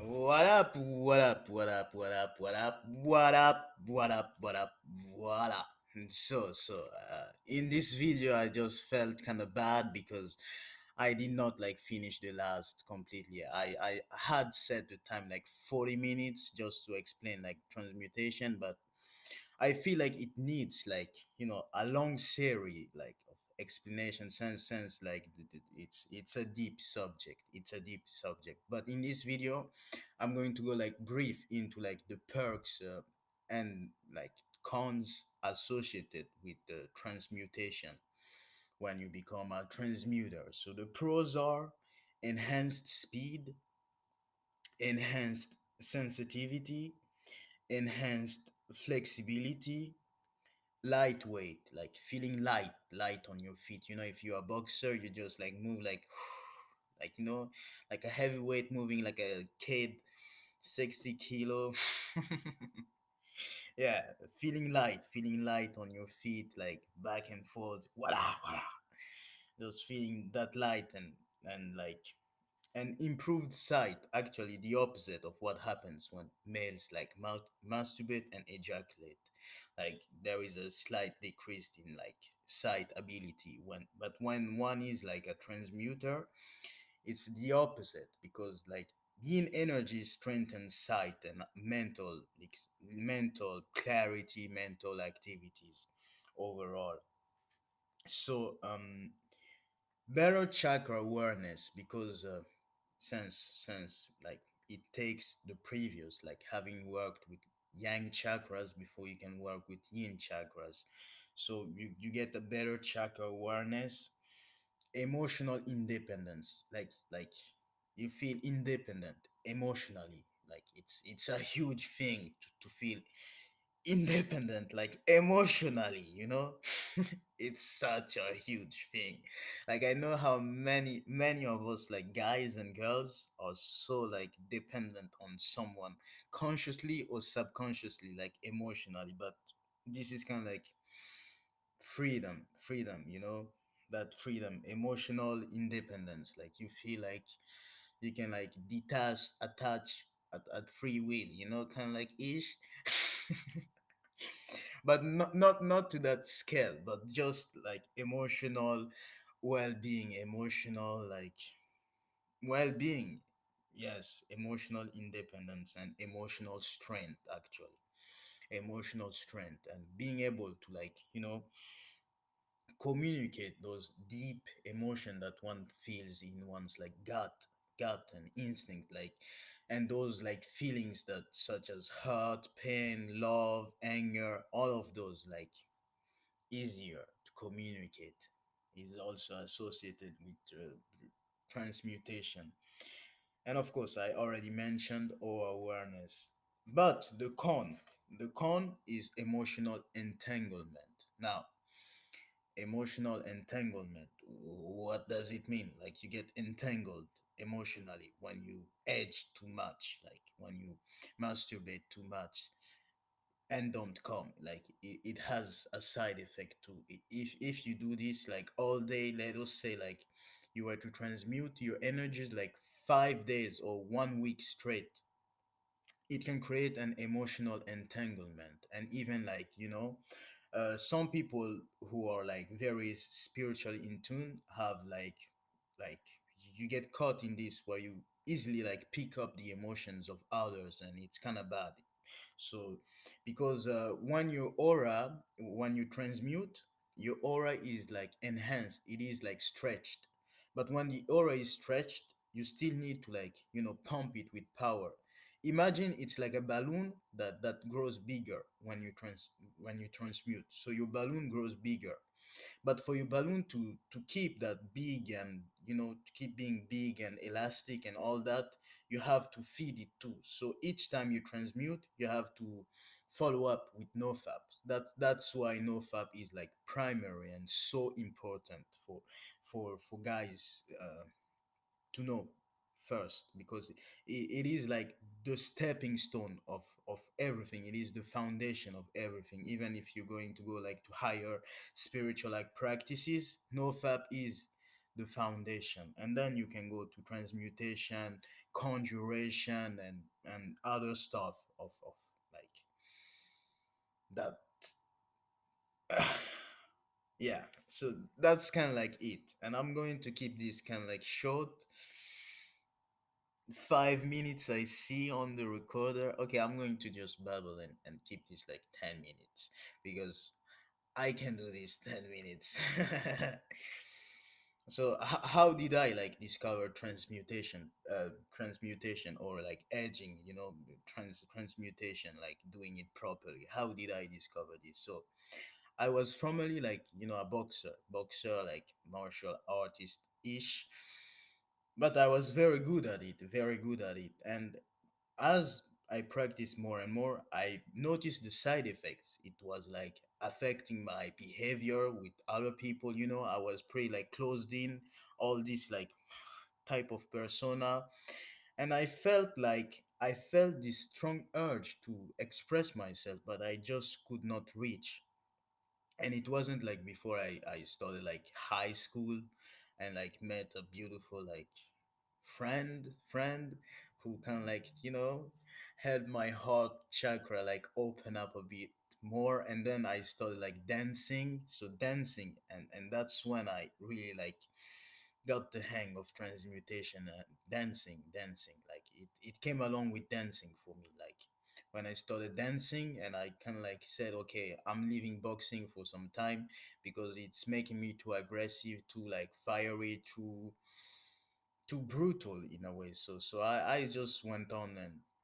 What up? What up? What up? What up? What up? What up? What up? What up? Voila. In this video, I just felt kind of bad because I did not like finish the last completely. I had set the time like 40 minutes just to explain like transmutation, but I feel like it needs like a long series like of explanation since like it's a deep subject. It's a deep subject. But in this video, I'm going to go like brief into like the perks and like cons associated with the transmutation when you become a transmuter. So the pros are enhanced speed, enhanced sensitivity, enhanced flexibility, lightweight, like feeling light on your feet. If you're a boxer, you just like move like like like a heavyweight moving like a kid, 60 kilo. Yeah, feeling light on your feet, like back and forth, voila, just feeling that light and like an improved sight, actually the opposite of what happens when males like masturbate and ejaculate. Like there is a slight decrease in like sight ability when one is like a transmuter, it's the opposite because like being energy strengthens sight and mental clarity, mental activities overall. So better chakra awareness because since like it takes the previous, like having worked with yang chakras before you can work with yin chakras, so you get a better chakra awareness. Emotional independence, like you feel independent emotionally, like it's a huge thing to feel independent like emotionally, it's such a huge thing. Like I know how many of us like guys and girls are so like dependent on someone consciously or subconsciously, like emotionally, but this is kind of like freedom, that freedom, emotional independence, like you feel like you can like detach, attach at free will, kind of like ish. But not to that scale, but just like emotional well-being, emotional like well-being. Yes, emotional independence and emotional strength, actually emotional strength, and being able to like communicate those deep emotion that one feels in one's like gut and instinct, like, and those like feelings that such as hurt, pain, love, anger, all of those like easier to communicate is also associated with transmutation. And of course, I already mentioned our awareness. But the con is emotional entanglement. Now, emotional entanglement, what does it mean? Like you get entangled emotionally when you edge too much, like when you masturbate too much and don't come, like it has a side effect too. If you do this like all day, let us say like you were to transmute your energies like 5 days or 1 week straight, it can create an emotional entanglement. And even like some people who are like very spiritually in tune have like you get caught in this where you easily like pick up the emotions of others, and it's kind of bad. So because when you transmute, your aura is like enhanced, it is like stretched. But when the aura is stretched, you still need to like pump it with power. Imagine it's like a balloon that grows bigger when you transmute, so your balloon grows bigger. But for your balloon to keep that big, and to keep being big and elastic and all that, you have to feed it too. So each time you transmute, you have to follow up with nofap. That's why nofap is like primary and so important for guys to know first, because it is like the stepping stone of everything. It is the foundation of everything. Even if you're going to go like to higher spiritual like practices, nofap is the foundation, and then you can go to transmutation, conjuration, and other stuff of like that. Yeah, so that's kind of like it, and I'm going to keep this kind of like short. 5 minutes I see on the recorder. Okay, I'm going to just babble and keep this like 10 minutes because I can do this 10 minutes. So how did I like discover transmutation or like edging, transmutation, like doing it properly? How did I discover this? So I was formerly like, a boxer, like martial artist ish, but I was very good at it, very good at it. And as I practiced more and more, I noticed the side effects. It was like affecting my behavior with other people. I was pretty like closed in, all this like type of persona. And I felt this strong urge to express myself, but I just could not reach. And it wasn't like before I started like high school and like met a beautiful like friend who kind of like had my heart chakra like open up a bit more, and then I started like dancing, so dancing, and that's when I really like got the hang of transmutation and dancing like it came along with dancing for me, like when I started dancing and I kind of like said, okay, I'm leaving boxing for some time because it's making me too aggressive, too like fiery, too brutal in a way. So I just went on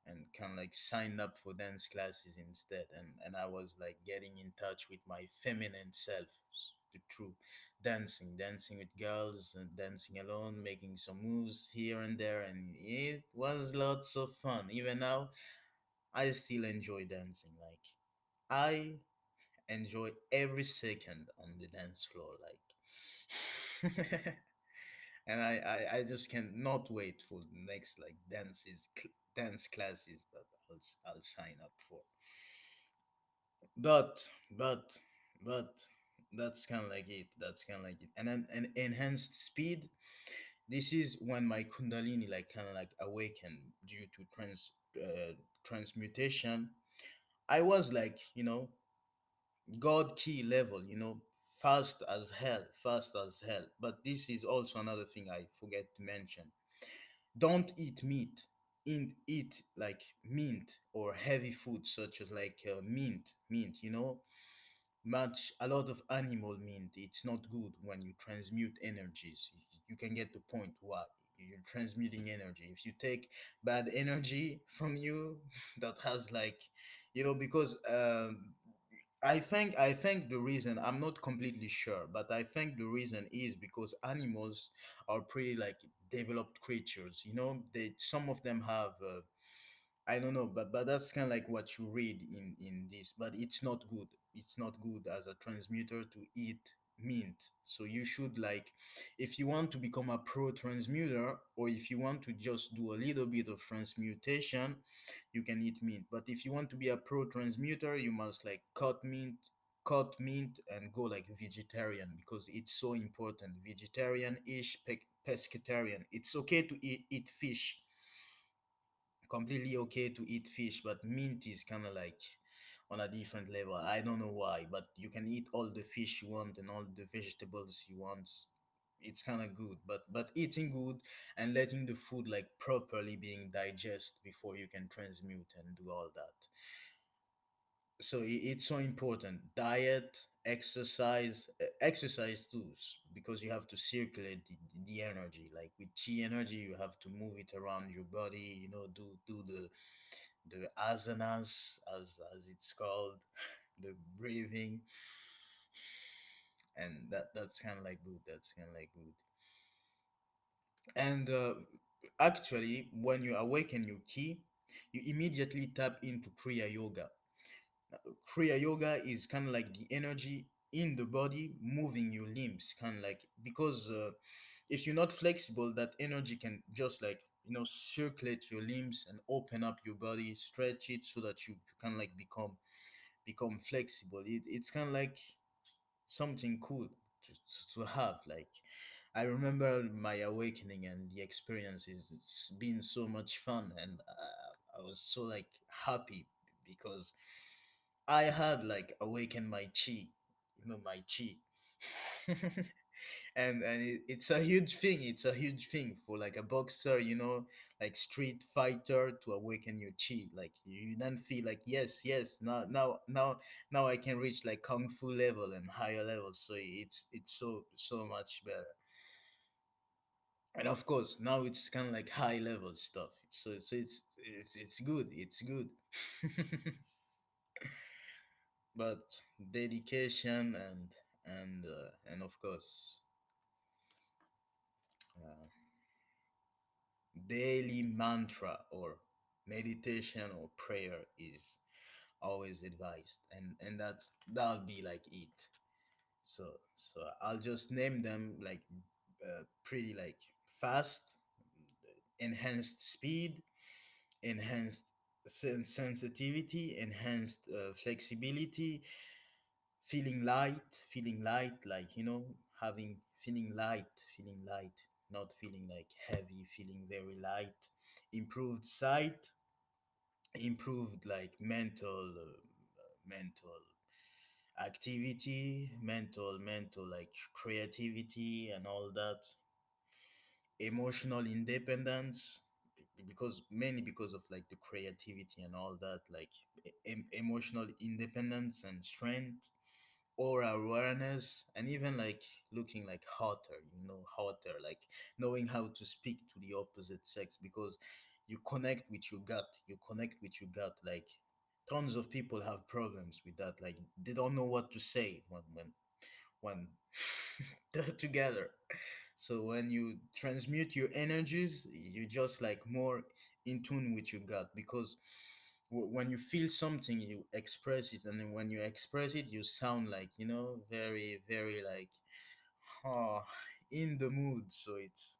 and kind of like signed up for dance classes instead, and I was like getting in touch with my feminine self, through dancing with girls and dancing alone, making some moves here and there, and it was lots of fun. Even now I still enjoy dancing. Like I enjoy every second on the dance floor. Like, and I just cannot wait for the next like dance classes that I'll sign up for. But but but that's kind of like it. That's kind of like it. And then an enhanced speed. This is when my kundalini like kind of like awakened due to transmutation. I was like, God key level, fast as hell. But this is also another thing I forget to mention. Don't eat meat. Eat like mint or heavy food such as like mint. Much a lot of animal mint. It's not good when you transmute energies. You can get the point why you're transmuting energy. If you take bad energy from you, that has like, because I think the reason, I'm not completely sure, but I think the reason is because animals are pretty like developed creatures. Some of them have I don't know, but that's kind of like what you read in this. But it's not good. It's not good as a transmuter to eat mint. So you should like, if you want to become a pro transmuter, or if you want to just do a little bit of transmutation, you can eat mint. But if you want to be a pro transmuter, you must like cut mint and go like vegetarian, because it's so important. Vegetarian-ish, pescatarian. It's okay to eat fish, completely okay to eat fish, but mint is kind of like on a different level. I don't know why, but you can eat all the fish you want and all the vegetables you want. It's kind of good, but eating good and letting the food like properly being digest before you can transmute and do all that. So it's so important. Diet, exercise too, because you have to circulate the energy. Like with chi energy, you have to move it around your body. Do the asanas, as it's called, the breathing, and that's kind of like good. That's kind of like good. And actually, when you awaken your ki, you immediately tap into Kriya Yoga. Kriya Yoga is kind of like the energy in the body moving your limbs, kind of like, because if you're not flexible, that energy can just like circulate your limbs and open up your body, stretch it so that you can like become flexible. It's kind of like something cool to have, like, I remember my awakening and the experiences. It's been so much fun, and I was so like happy because I had like awakened my chi, my chi. It's a huge thing. It's a huge thing for like a boxer, like street fighter to awaken your chi. Like you then feel like yes, yes, now I can reach like kung fu level and higher levels. So it's so much better. And of course now it's kind of like high level stuff. So it's good. It's good. But dedication and of course uh, daily mantra or meditation or prayer is always advised, and that'll be like it. So I'll just name them like pretty like fast: enhanced speed, enhanced sensitivity, enhanced flexibility, feeling light, like having feeling light, not feeling like heavy, feeling very light, improved sight, improved like mental activity, mental like creativity and all that, emotional independence, because mainly because of like the creativity and all that, like emotional independence and strength, aura awareness, and even like looking like hotter, hotter, like knowing how to speak to the opposite sex, because you connect with your gut. Like tons of people have problems with that, like they don't know what to say when they're together. So when you transmute your energies, you just like more in tune with your gut, because when you feel something, you express it, and then when you express it, you sound like very very like oh, in the mood. So it's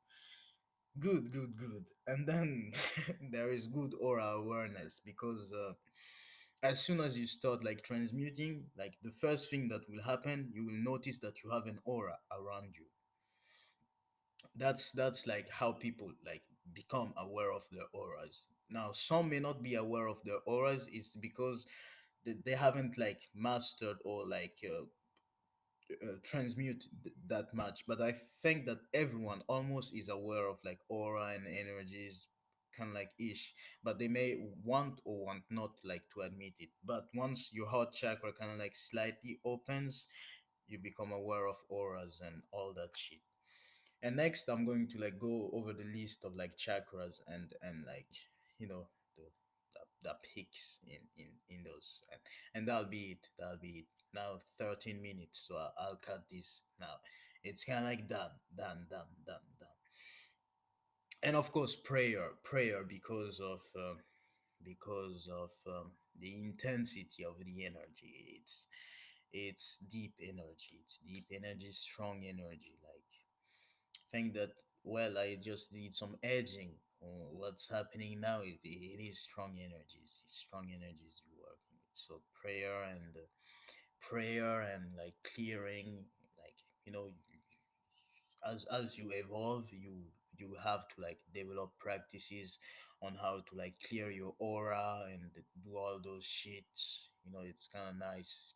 good, good, good. And then there is good aura awareness, because as soon as you start like transmuting, like the first thing that will happen, you will notice that you have an aura around you. That's like how people like become aware of their auras. Now some may not be aware of their auras, is because they haven't like mastered or like transmute that much. But I think that everyone almost is aware of like aura and energies, kind of like ish, but they may want or want not like to admit it. But once your heart chakra kind of like slightly opens, you become aware of auras and all that shit. And next, I'm going to like go over the list of like chakras and like you know the the peaks in those, and that'll be it. That'll be it. Now 13 minutes, so I'll cut this now. It's kind of like done, done, done, done, done. And of course, prayer, because of the intensity of the energy. It's deep energy. It's deep energy, strong energy. Like think that, well, I just did some edging on what's happening now. It is strong energies. It's strong energies you're working with. So prayer and like clearing, like as you evolve, you have to like develop practices on how to like clear your aura and do all those shits. It's kind of nice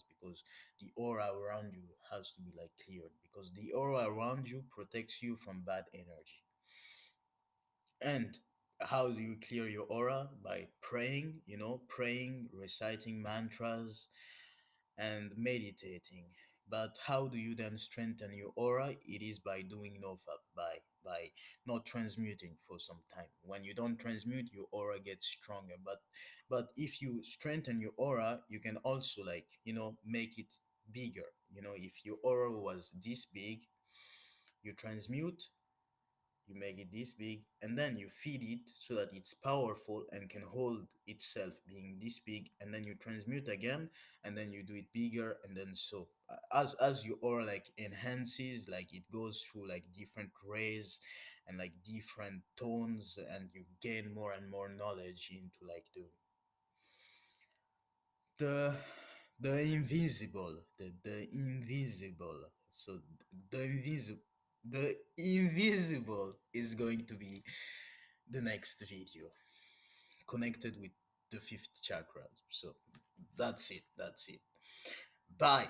because the aura around you has to be like cleared, because the aura around you protects you from bad energy. And how do you clear your aura? By praying, reciting mantras, and meditating. But how do you then strengthen your aura? It is by doing nofap, by not transmuting for some time. When you don't transmute, your aura gets stronger. But if you strengthen your aura, you can also like make it bigger. If your aura was this big, you transmute, you make it this big, and then you feed it so that it's powerful and can hold itself being this big, and then you transmute again, and then you do it bigger, and then so as your aura like enhances, like it goes through like different rays and like different tones, and you gain more and more knowledge into like the the invisible, the invisible. So the invisible. The invisible is going to be the next video connected with the fifth chakra. So that's it. That's it. Bye.